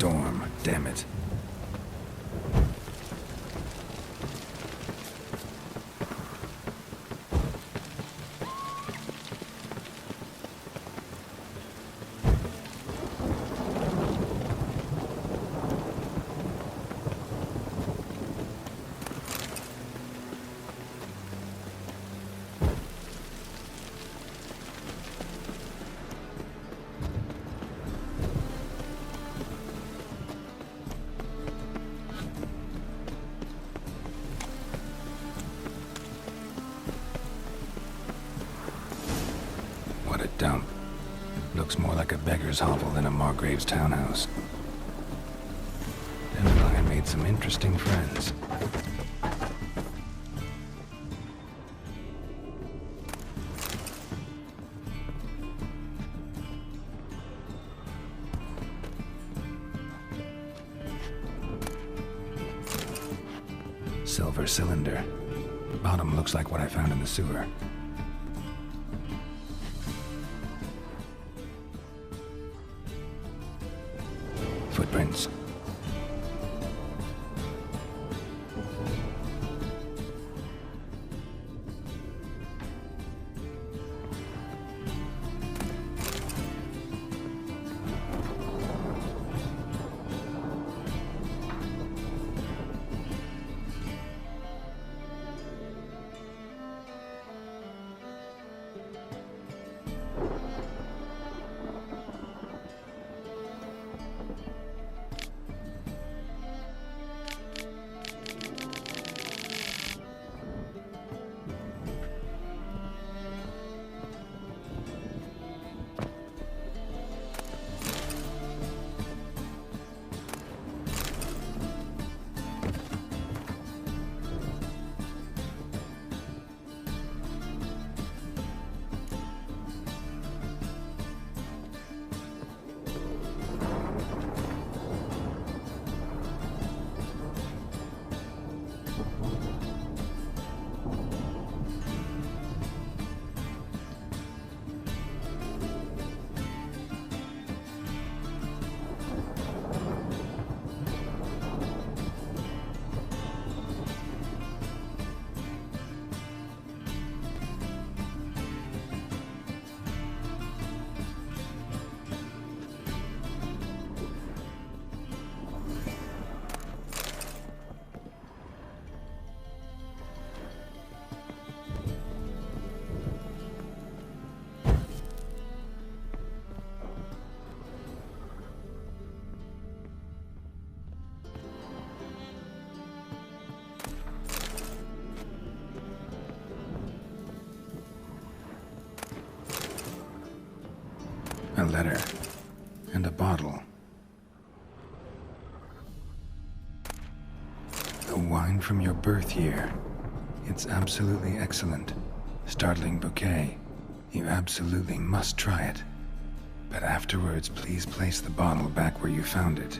dorm, damn it. What a dump. Looks more like a beggar's hovel than a Margrave's townhouse. Dandelion made some interesting friends. Silver cylinder. Bottom looks like what I found in the sewer. Footprints. A letter. And a bottle. The wine from your birth year. It's absolutely excellent. Startling bouquet. You absolutely must try it. But afterwards, please place the bottle back where you found it.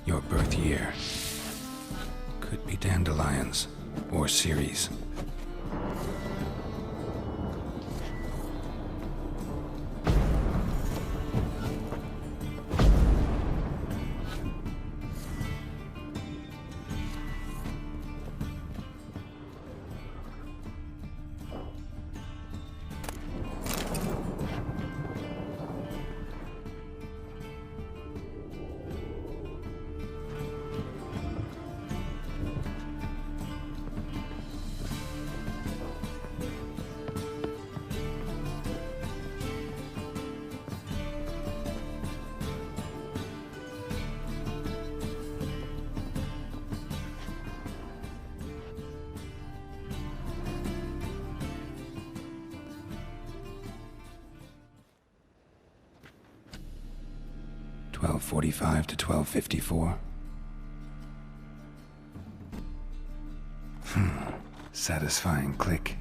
Your birth year. Could be dandelions or Ceres. (12:45 to 12:54). Satisfying click.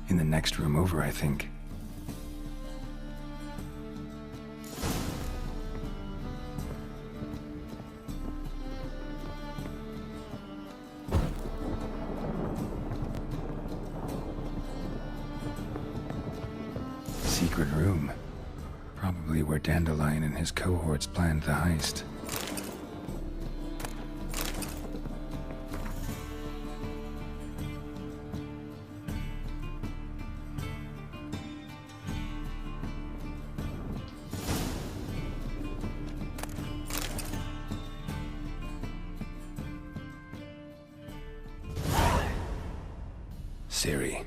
In the next room over, I think. where Dandelion and his cohorts planned the heist. Ciri,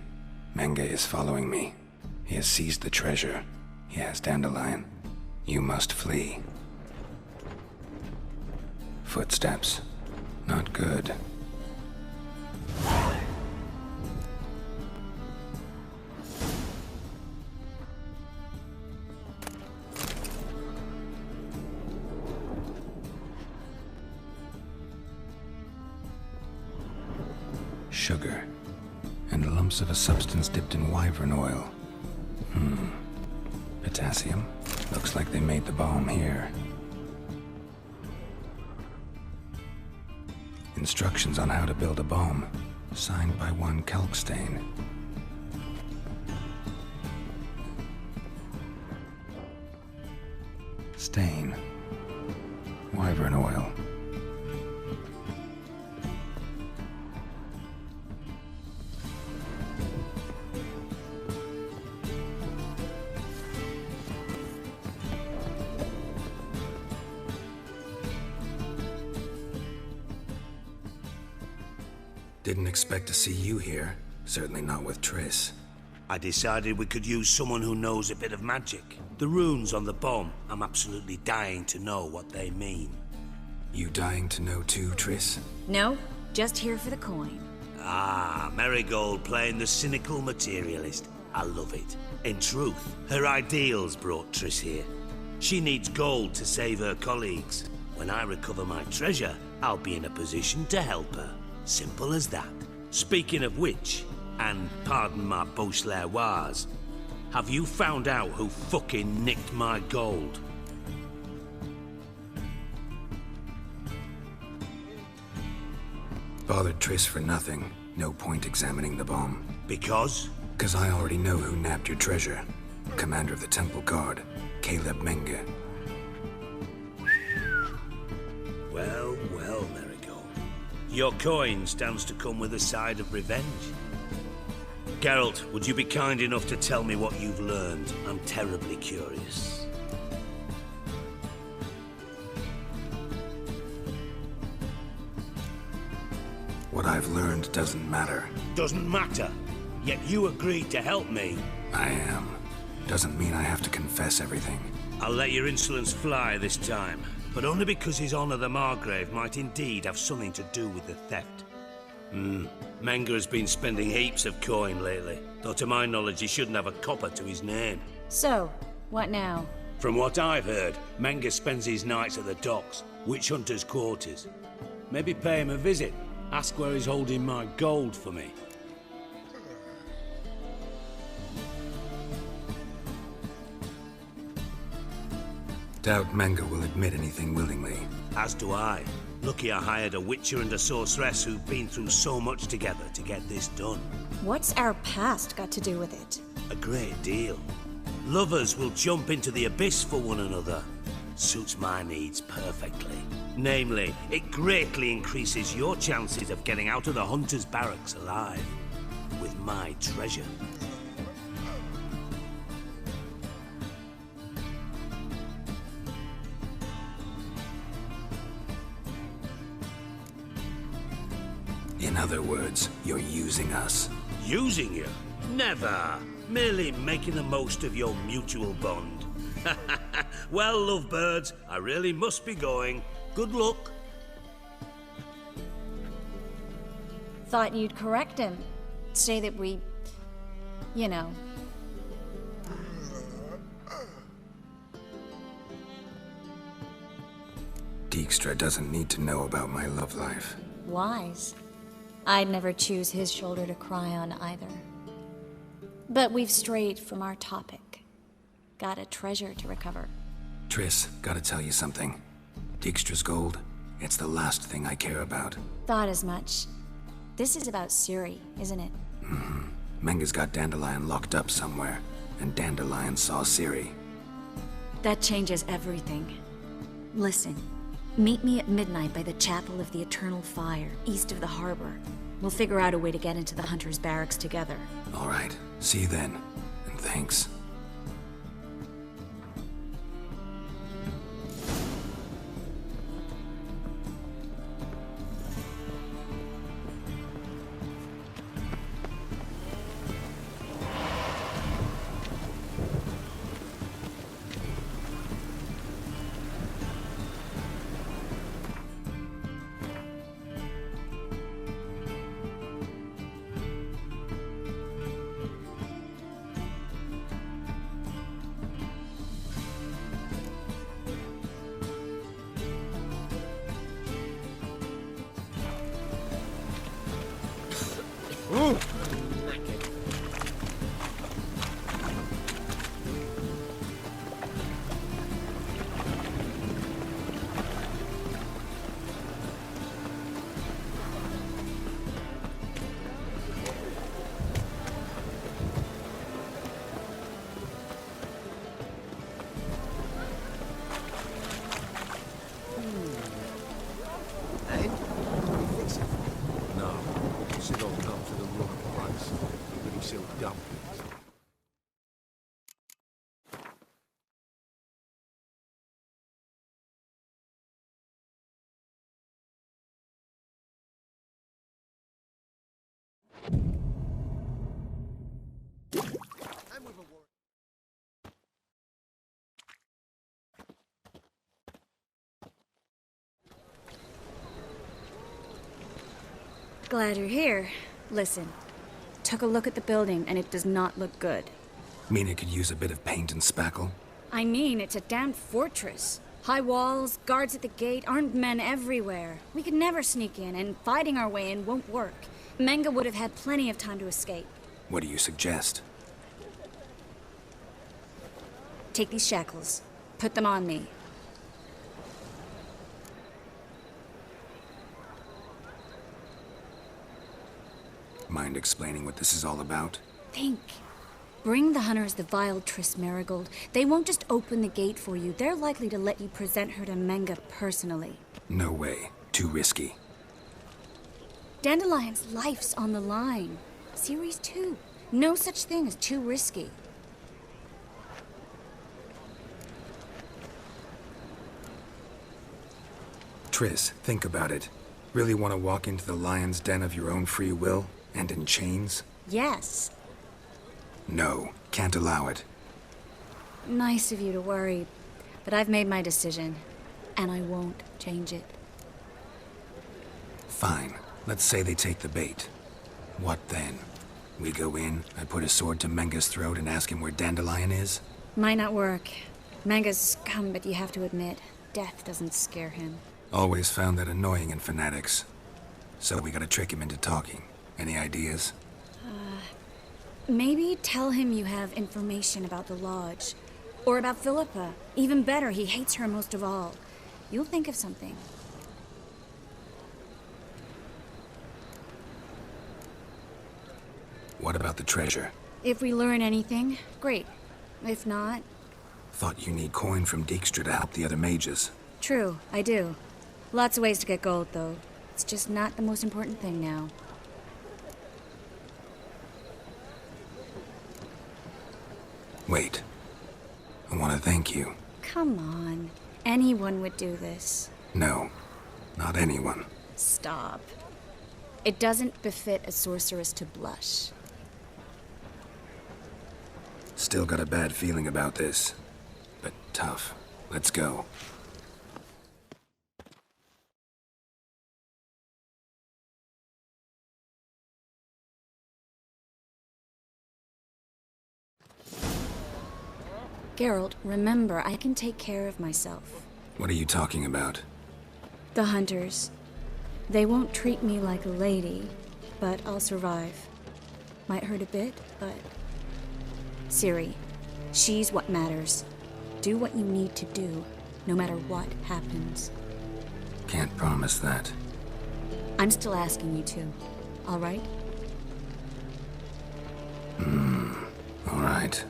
Menge is following me. He has seized the treasure. He has Dandelion. You must flee. Footsteps. Not good. Sugar. And lumps of a substance dipped in wyvern oil. Potassium? Looks like they made the bomb here. Instructions on how to build a bomb. Signed by one Kalkstein. Stain. Wyvern oil. Didn't expect to see you here. Certainly not with Triss. I decided we could use someone who knows a bit of magic. The runes on the bomb, I'm absolutely dying to know what they mean. You dying to know too, Triss? No, just here for the coin. Ah, Marigold playing the cynical materialist. I love it. In truth, her ideals brought Triss here. She needs gold to save her colleagues. When I recover my treasure, I'll be in a position to help her. Simple as that. Speaking of which, and pardon my Beauclervoise, have you found out who fucking nicked my gold? Bothered Triss for nothing. No point examining the bomb. Because? Because I already know who nabbed your treasure. Commander of the Temple Guard, Caleb Menge. Well, well, Marigold. Your coin stands to come with a side of revenge. Geralt, would you be kind enough to tell me what you've learned? I'm terribly curious. What I've learned doesn't matter. Doesn't matter. Yet you agreed to help me. I am. Doesn't mean I have to confess everything. I'll let your insolence fly this time, but only because His Honor the Margrave might indeed have something to do with the theft. Menge has been spending heaps of coin lately, though to my knowledge he shouldn't have a copper to his name. So, what now? From what I've heard, Menge spends his nights at the docks, witch hunters' quarters. Maybe pay him a visit. Ask where he's holding my gold for me. Doubt Menge will admit anything willingly. As do I. Lucky I hired a witcher and a sorceress who've been through so much together to get this done. What's our past got to do with it? A great deal. Lovers will jump into the abyss for one another. Suits my needs perfectly. Namely, it greatly increases your chances of getting out of the hunter's barracks alive. With my treasure. In other words, you're using us. Using you? Never. Merely making the most of your mutual bond. Well, lovebirds, I really must be going. Good luck. Thought you'd correct him. Say that we... you know. Dijkstra doesn't need to know about my love life. Wise. I'd never choose his shoulder to cry on either. But we've strayed from our topic. Got a treasure to recover. Triss, gotta tell you something. Dijkstra's gold, it's the last thing I care about. Thought as much. This is about Ciri, isn't it? Menge's got Dandelion locked up somewhere, and Dandelion saw Ciri. That changes everything. Listen, meet me at midnight by the Chapel of the Eternal Fire, east of the harbor. We'll figure out a way to get into the Hunter's barracks together. All right. See you then. And thanks. Glad you're here. Listen, took a look at the building and it does not look good. Mean it could use a bit of paint and spackle? I mean, it's a damn fortress. High walls, guards at the gate, armed men everywhere. We could never sneak in, and fighting our way in won't work. Menge would have had plenty of time to escape. What do you suggest? Take these shackles. Put them on me. Mind explaining what this is all about? Think. Bring the hunters the vile Triss Merigold. They won't just open the gate for you. They're likely to let you present her to Menge personally. No way. Too risky. Dandelion's life's on the line. Series 2. No such thing as too risky. Triss, think about it. Really want to walk into the lion's den of your own free will? And in chains? Yes. No, can't allow it. Nice of you to worry, but I've made my decision, and I won't change it. Fine. Let's say they take the bait. What then? We go in, I put a sword to Menge's throat and ask him where Dandelion is? Might not work. Menge's scum, but you have to admit, death doesn't scare him. Always found that annoying in fanatics. So we gotta trick him into talking. Any ideas? Maybe tell him you have information about the Lodge. Or about Philippa. Even better, he hates her most of all. You'll think of something. What about the treasure? If we learn anything, great. If not... Thought you need coin from Dijkstra to help the other mages. True, I do. Lots of ways to get gold, though. It's just not the most important thing now. Wait. I want to thank you. Come on. Anyone would do this. No, not anyone. Stop. It doesn't befit a sorceress to blush. Still got a bad feeling about this. But tough. Let's go. Geralt, remember, I can take care of myself. What are you talking about? The hunters. They won't treat me like a lady, but I'll survive. Might hurt a bit, but... Ciri, she's what matters. Do what you need to do, no matter what happens. Can't promise that. I'm still asking you to, all right? All right.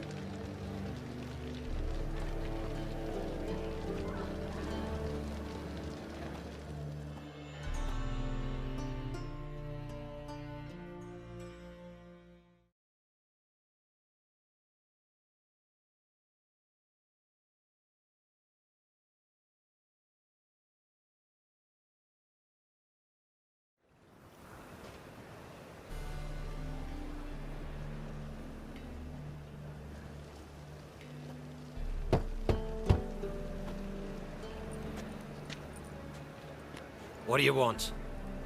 What do you want?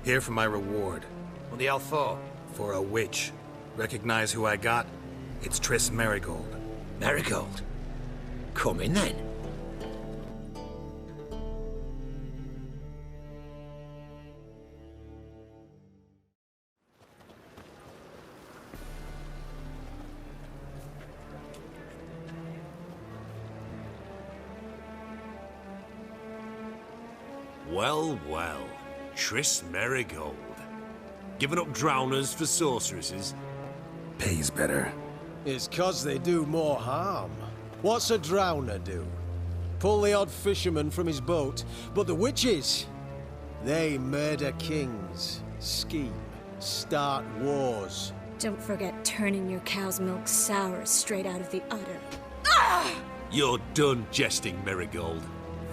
Here for my reward. What the hell for? For a witch. Recognize who I got? It's Triss Merigold. Merigold? Come in then. Well, well. Triss Merigold. Giving up drowners for sorceresses? Pays better. It's 'cause they do more harm. What's a drowner do? Pull the odd fisherman from his boat, but the witches, they murder kings, scheme, start wars. Don't forget turning your cow's milk sour straight out of the udder. You're done jesting, Merigold.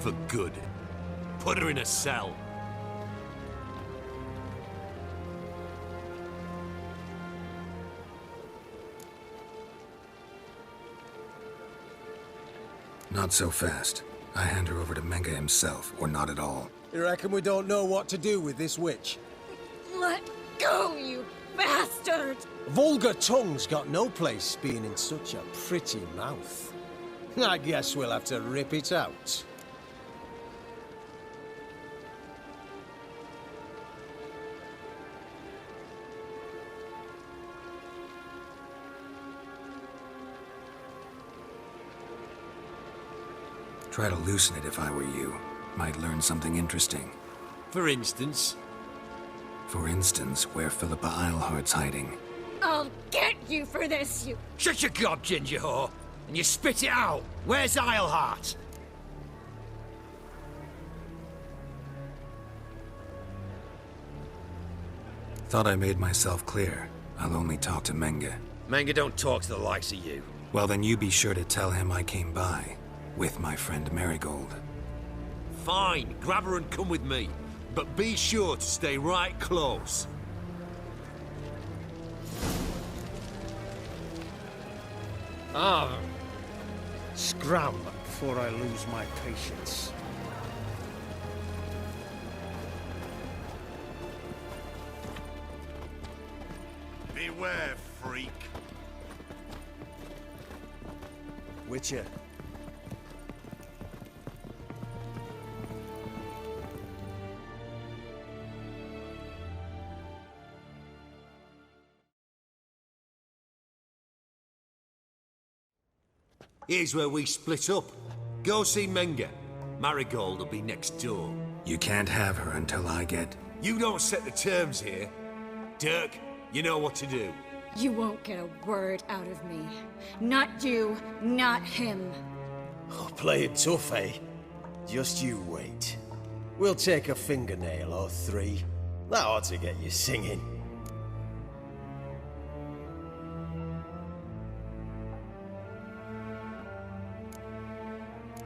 For good. Put her in a cell. Not so fast. I hand her over to Menge himself, or not at all. You reckon we don't know what to do with this witch? Let go, you bastard! Vulgar tongue's got no place being in such a pretty mouth. I guess we'll have to rip it out. Try to loosen it if I were you. Might learn something interesting. For instance? For instance, where Philippa Eilhart's hiding. I'll get you for this, you... Shut your gob, ginger whore, and you spit it out. Where's Eilhart? Thought I made myself clear. I'll only talk to Menge. Menge don't talk to the likes of you. Well, then you be sure to tell him I came by. With my friend Merigold. Fine, grab her and come with me. But be sure to stay right close. Scram before I lose my patience. Beware, freak. Witcher. Here's where we split up. Go see Menge. Marigold will be next door. You can't have her until I get... You don't set the terms here. Dirk, you know what to do. You won't get a word out of me. Not you, not him. Oh, play it tough, eh? Just you wait. We'll take a fingernail or three. That ought to get you singing.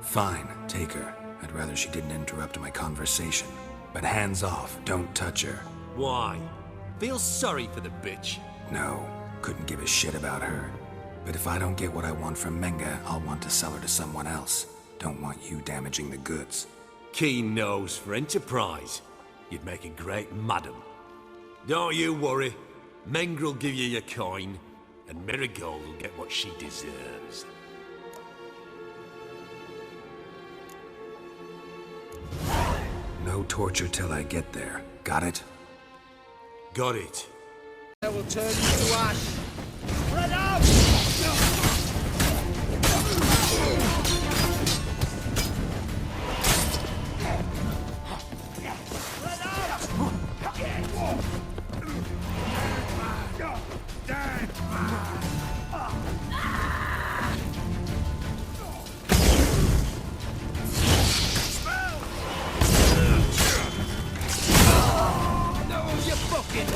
Fine, take her. I'd rather she didn't interrupt my conversation. But hands off, don't touch her. Why? Feel sorry for the bitch. No, couldn't give a shit about her. But if I don't get what I want from Menge, I'll want to sell her to someone else. Don't want you damaging the goods. Keen nose for enterprise. You'd make a great madam. Don't you worry. Mengrel give you your coin, and Merigold will get what she deserves. No torture till I get there. Got it? Got it. I will turn you to ash. Spread out! No, you fucking...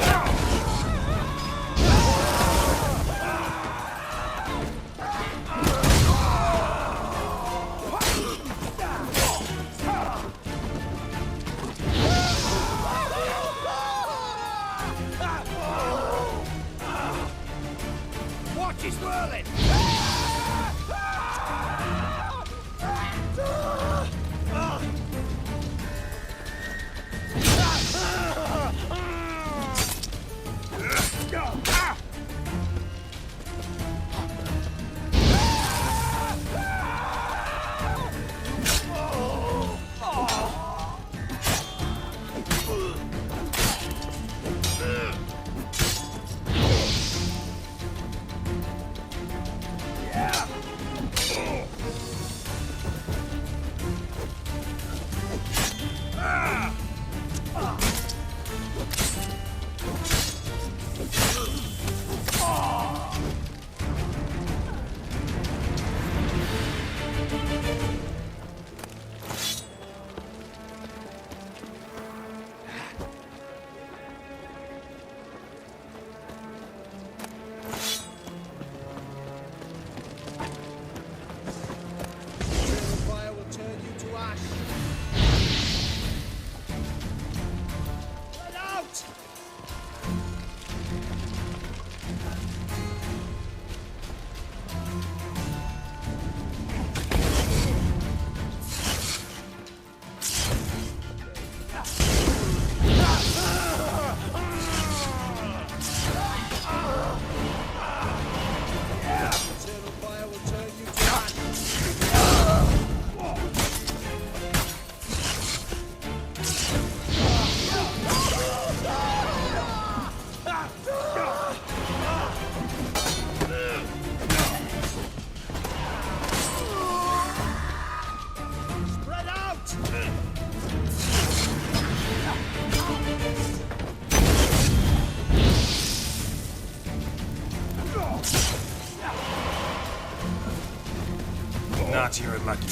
odds you're lucky.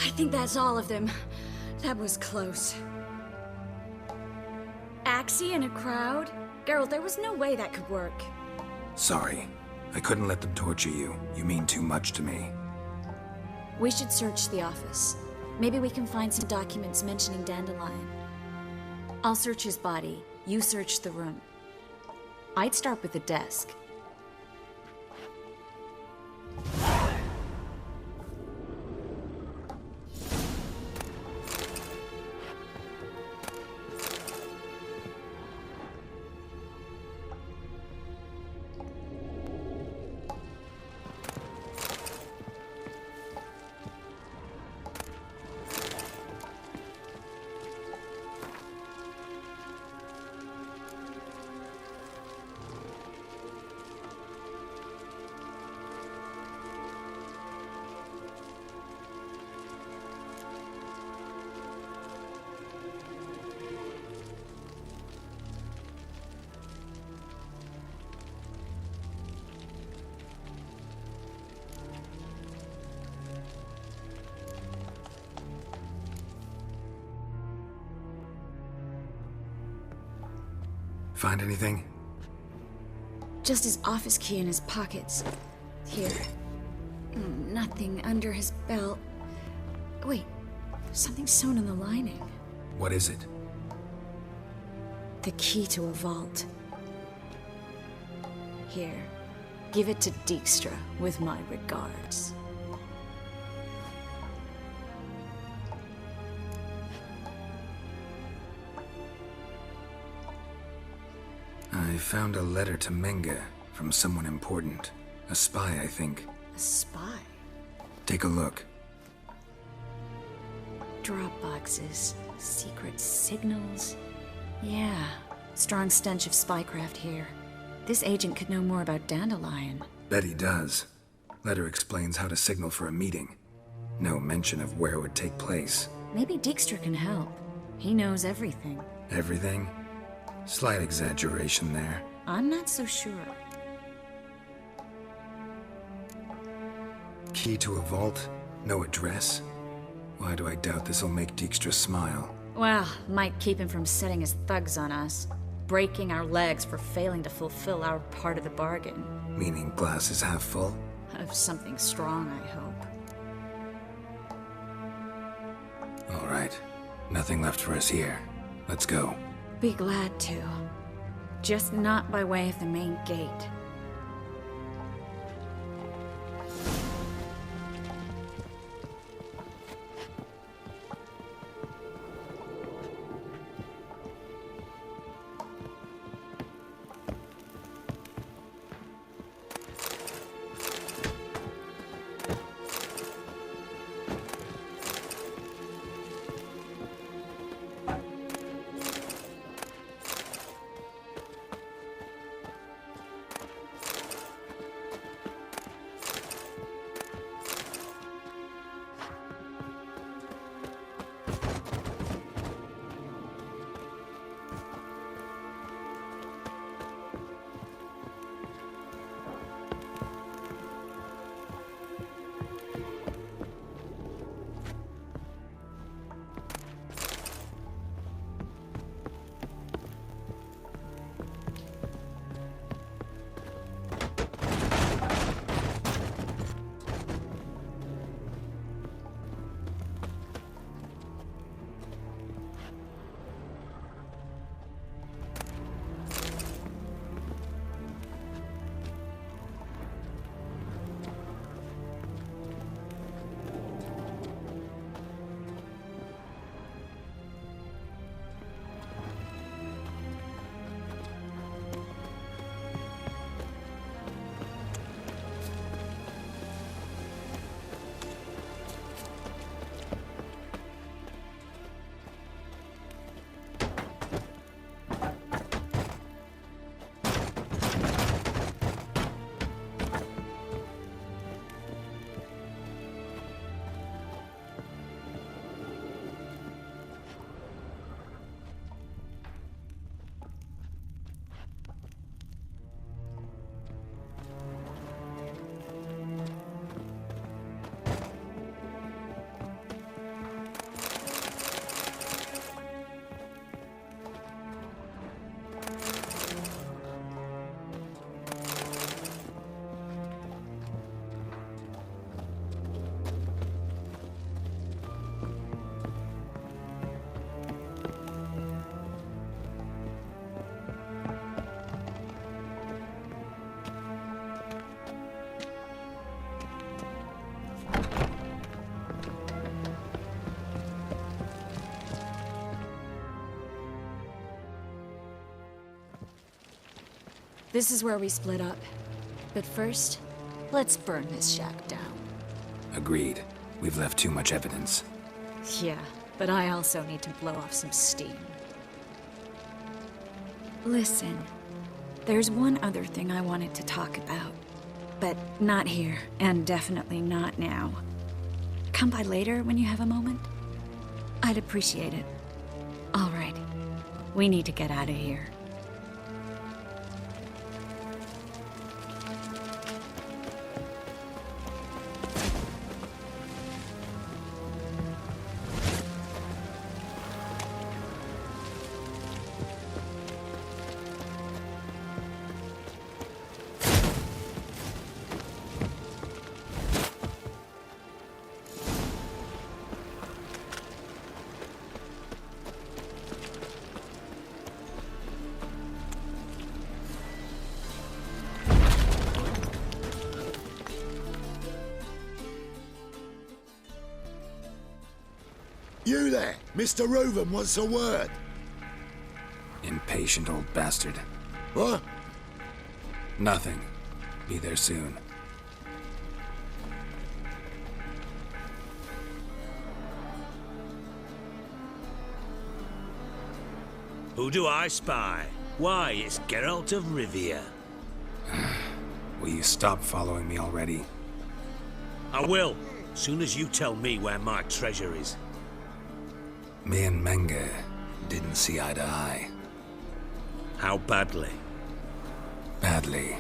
I think that's all of them. That was close. Axii in a crowd? Geralt, there was no way that could work. Sorry. I couldn't let them torture you. You mean too much to me. We should search the office. Maybe we can find some documents mentioning Dandelion. I'll search his body. You search the room. I'd start with the desk. Find anything? Just his office key in his pockets. Here. Nothing under his belt. Wait, something sewn in the lining. What is it? The key to a vault. Here, give it to Dijkstra with my regards. I found a letter to Menge from someone important. A spy, I think. A spy? Take a look. Drop boxes, secret signals. Yeah, strong stench of spycraft here. This agent could know more about Dandelion. Bet he does. Letter explains how to signal for a meeting. No mention of where it would take place. Maybe Dijkstra can help. He knows everything. Everything? Slight exaggeration there. I'm not so sure. Key to a vault? No address? Why do I doubt this'll make Dijkstra smile? Well, might keep him from setting his thugs on us. Breaking our legs for failing to fulfill our part of the bargain. Meaning glass is half full? Of something strong, I hope. All right. Nothing left for us here. Let's go. Be glad to. Just not by way of the main gate. This is where we split up. But first, let's burn this shack down. Agreed. We've left too much evidence. Yeah, but I also need to blow off some steam. Listen, there's one other thing I wanted to talk about. But not here, and definitely not now. Come by later when you have a moment? I'd appreciate it. All right. We need to get out of here. You there! Mr. Reuven wants a word. Impatient old bastard. What? Nothing. Be there soon. Who do I spy? Why, it's Geralt of Rivia. Will you stop following me already? I will, soon as you tell me where my treasure is. Me and Menge didn't see eye to eye. How badly? Badly.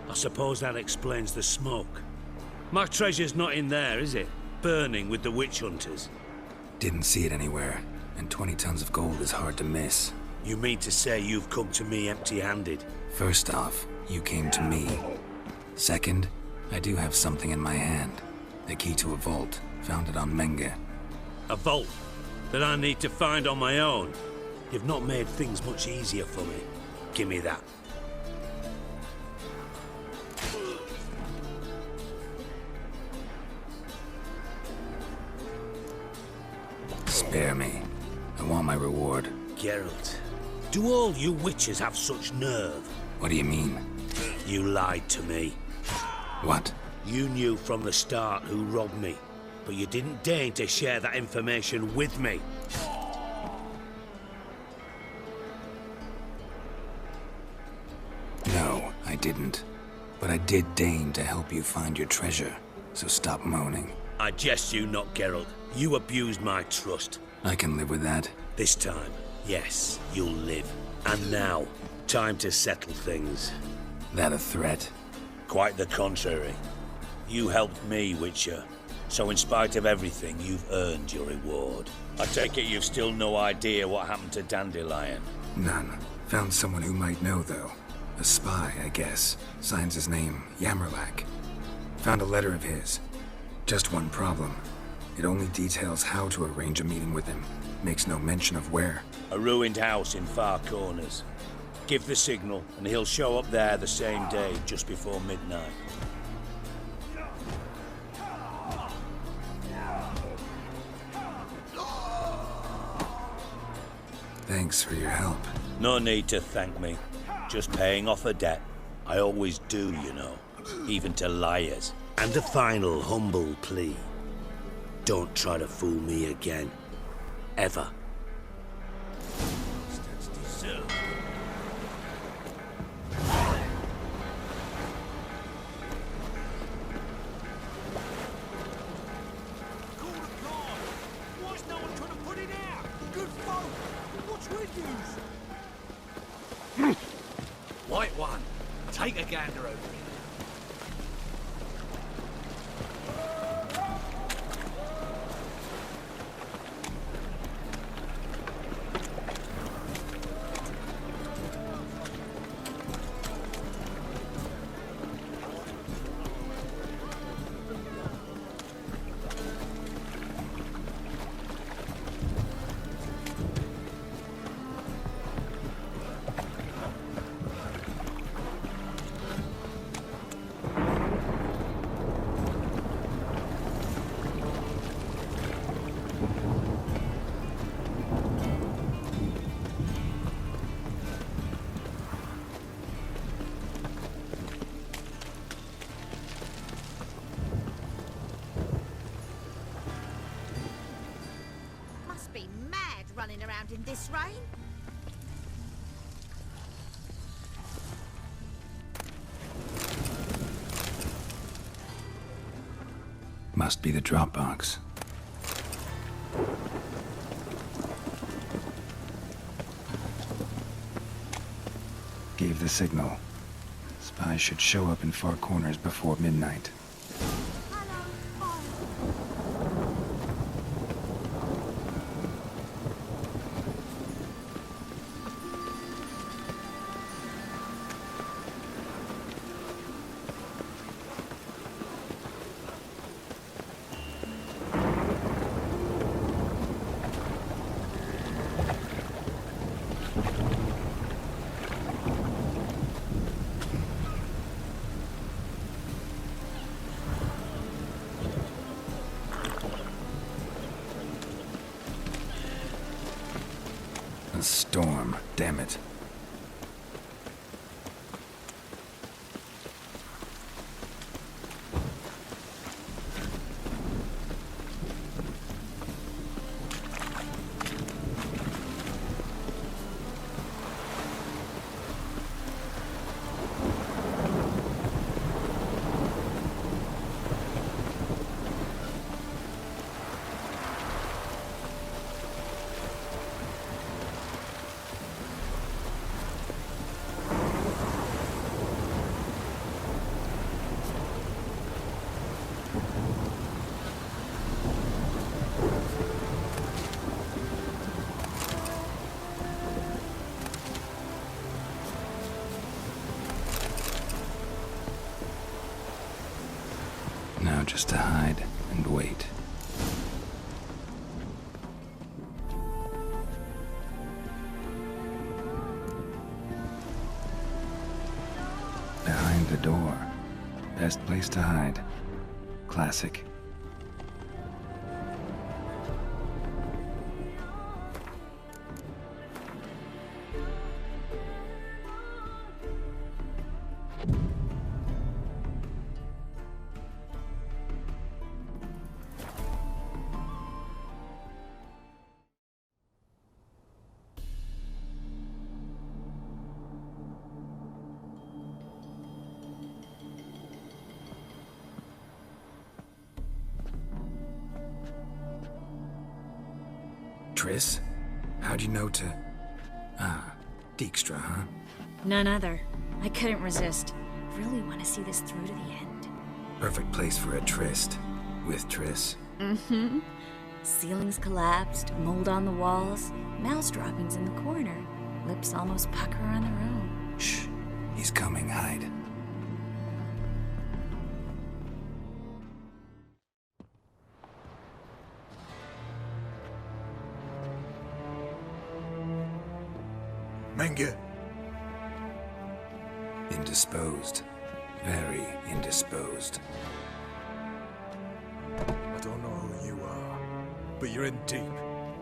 I suppose that explains the smoke. My treasure's not in there, is it? Burning with the witch hunters. Didn't see it anywhere, and 20 tons of gold is hard to miss. You mean to say you've come to me empty-handed? First off, you came to me. Second, I do have something in my hand. The key to a vault, found it on Menge. A vault that I need to find on my own. You've not made things much easier for me. Give me that. Spare me. I want my reward. Geralt, do all you witches have such nerve? What do you mean? You lied to me. What? You knew from the start who robbed me, but you didn't deign to share that information with me. No, I didn't. But I did deign to help you find your treasure, so stop moaning. I jest you not, Geralt. You abused my trust. I can live with that. This time, yes, you'll live. And now, time to settle things. That a threat? Quite the contrary. You helped me, Witcher. So in spite of everything, you've earned your reward. I take it you've still no idea what happened to Dandelion. None. Found someone who might know, though. A spy, I guess. Signs his name, Yammerlak. Found a letter of his. Just one problem. It only details how to arrange a meeting with him. Makes no mention of where. A ruined house in Far Corners. Give the signal, and he'll show up there the same day, just before midnight. Thanks for your help. No need to thank me. Just paying off a debt. I always do, you know. Even to liars. And a final humble plea. Don't try to fool me again. Ever. White one, take a gander over here. running around in this rain. Must be the drop box. Gave the signal. Spies should show up in far corners before midnight. A storm, damn it. Now just to hide and wait. Behind the door. Best place to hide. Classic. Triss? How'd you know to... Ah, Dijkstra, huh? None other. I couldn't resist. Really want to see this through to the end. Perfect place for a tryst. With Triss. Mm-hmm. Ceilings collapsed, mold on the walls, mouse droppings in the corner. Lips almost pucker on their own. Shh. He's coming, hide. Menge, Indisposed. Very indisposed. I don't know who you are, but you're in deep.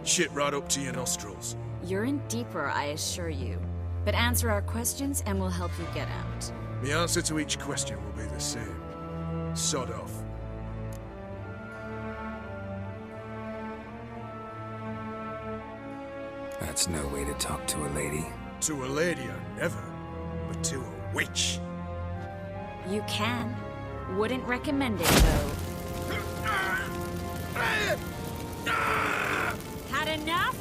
Shit right up to your nostrils. You're in deeper, I assure you. But answer our questions and we'll help you get out. The answer to each question will be the same. Sod off. That's no way to talk to a lady. To a lady, I never. But to a witch. You can. Wouldn't recommend it, though. Had enough?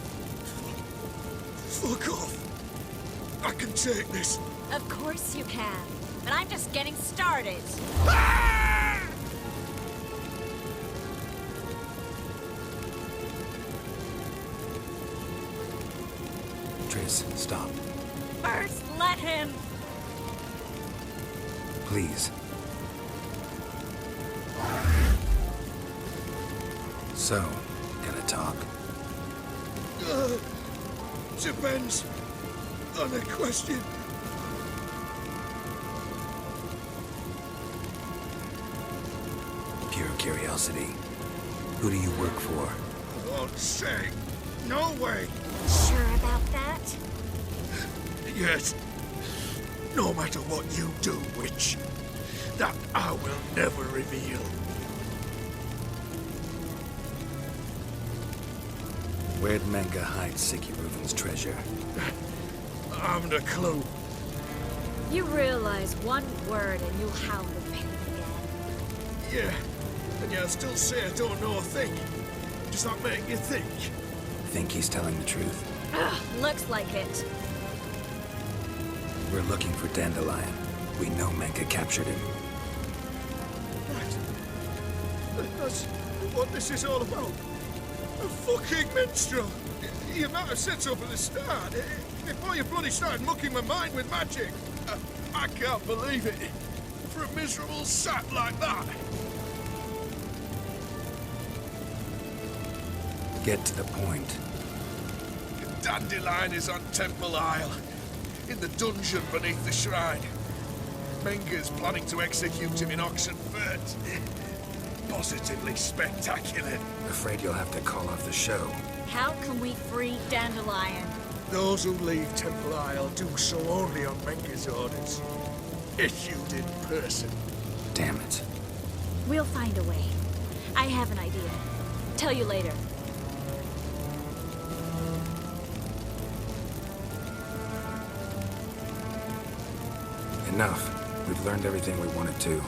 Fuck off. I can take this. Of course you can. But I'm just getting started. Triss, stop. First, let him. Please. So, gonna talk? depends on the question. Pure curiosity. Who do you work for? I won't say. No way. Sure about that? Yes. No matter what you do, witch, that I will never reveal. Where'd Menga hide Sikiruven's treasure? I haven't a clue. You realize one word and you'll howl with pain again. Yeah, and yet I still say I don't know a thing. Does that make you think? Think he's telling the truth? Ugh, looks like it. We're looking for Dandelion. We know Menga captured him. That's what this is all about. A fucking minstrel! You might have said so from the start. Before you bloody started mucking my mind with magic. I can't believe it. For a miserable sap like that. Get to the point. Dandelion is on Temple Isle, in the dungeon beneath the shrine. Menga's planning to execute him in Oxenfurt. Positively spectacular. Afraid you'll have to call off the show. How can we free Dandelion? Those who leave Temple Isle do so only on Menga's orders. Issued in person. Damn it. We'll find a way. I have an idea. Tell you later. Enough. We've learned everything we wanted to.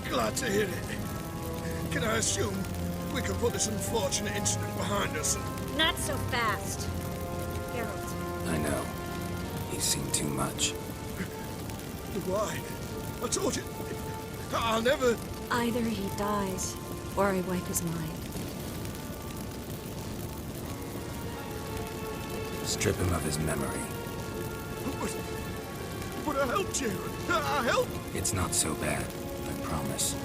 Glad to hear it. Can I assume we can put this unfortunate incident behind us and... Not so fast. Geralt. I know. He's seen too much. Why? I told you. I'll never... Either he dies, or I wipe his mind. Strip him of his memory. But I helped you. I helped. It's not so bad, I promise.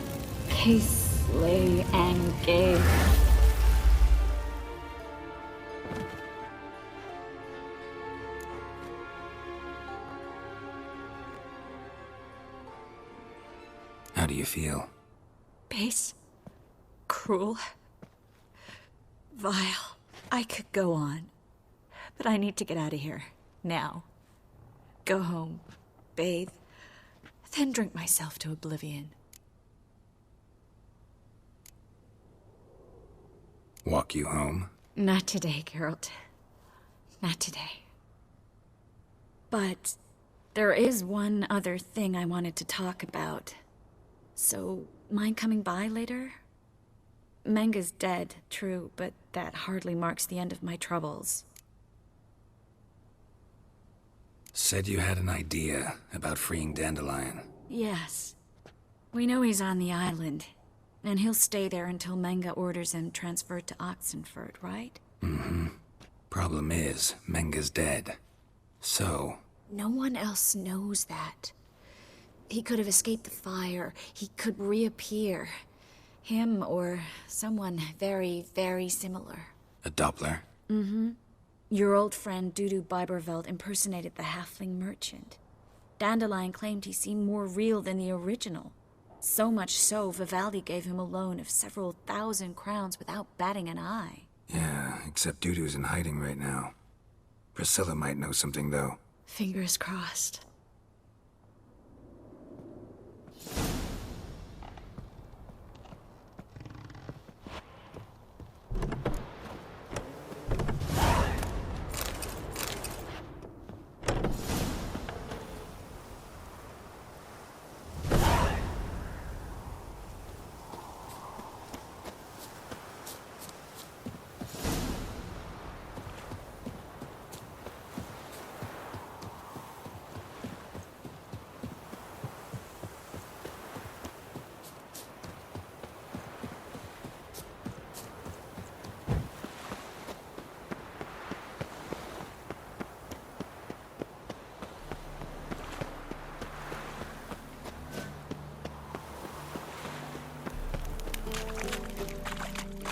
Peacely and gay. How do you feel? Base. Cruel. Vile. I could go on. But I need to get out of here. Now. Go home. Bathe. Then drink myself to oblivion. Walk you home? Not today, Geralt. Not today. But there is one other thing I wanted to talk about. So, mind coming by later? Menga's dead, true, but that hardly marks the end of my troubles. Said you had an idea about freeing Dandelion. Yes. We know he's on the island, and he'll stay there until Menga orders him transferred to Oxenfurt, right? Mm-hmm. Problem is, Menga's dead. So... No one else knows that. He could have escaped the fire. He could reappear. Him or someone very, very similar. A Doppler? Mm-hmm. Your old friend Dudu Biberveld impersonated the halfling merchant. Dandelion claimed he seemed more real than the original. So much so, Vivaldi gave him a loan of several thousand crowns without batting an eye. Yeah, except Dudu's in hiding right now. Priscilla might know something, though. Fingers crossed.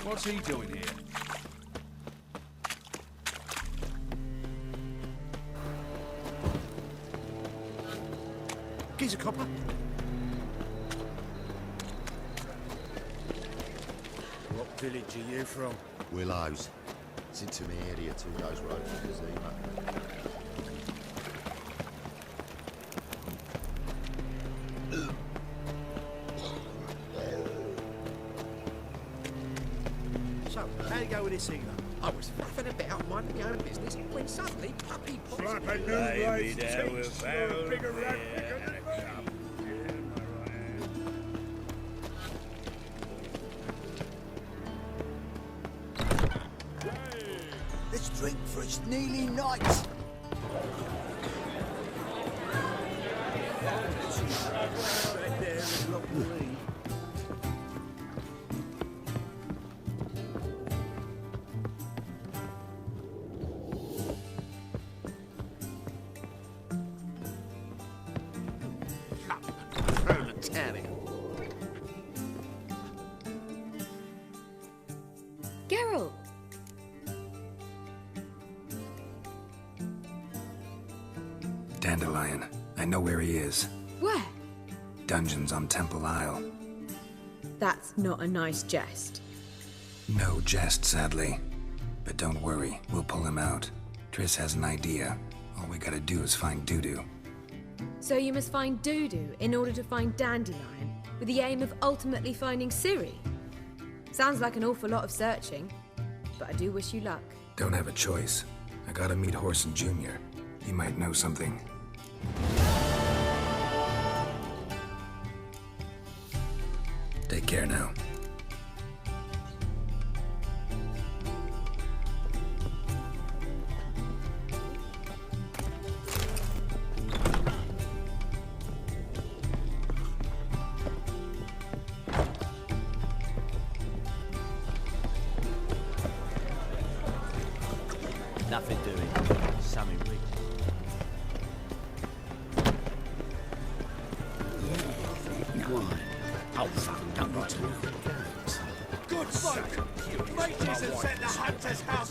What's he doing here? Geezer copper. What village are you from? Willows. It's into me area, 2 days road from Kazima. So, how you go with this healer? I was fluffing about, minding my own business, when suddenly puppy pops. Maybe there were foul beer. Let's drink for its nearly night. Proletariat. Geralt! Dandelion. I know where he is. Where? Dungeons on Temple Isle. That's not a nice jest. No jest, sadly. But don't worry, we'll pull him out. Triss has an idea. All we gotta do is find Dudu. So you must find Dudu in order to find Dandelion, with the aim of ultimately finding Ciri? Sounds like an awful lot of searching, but I do wish you luck. Don't have a choice. I gotta meet Horson Jr. He might know something. Take care now. Nothing doing. Something rich. Oh, fuck, don't write to me. Good folk! Mages have set the hunter's house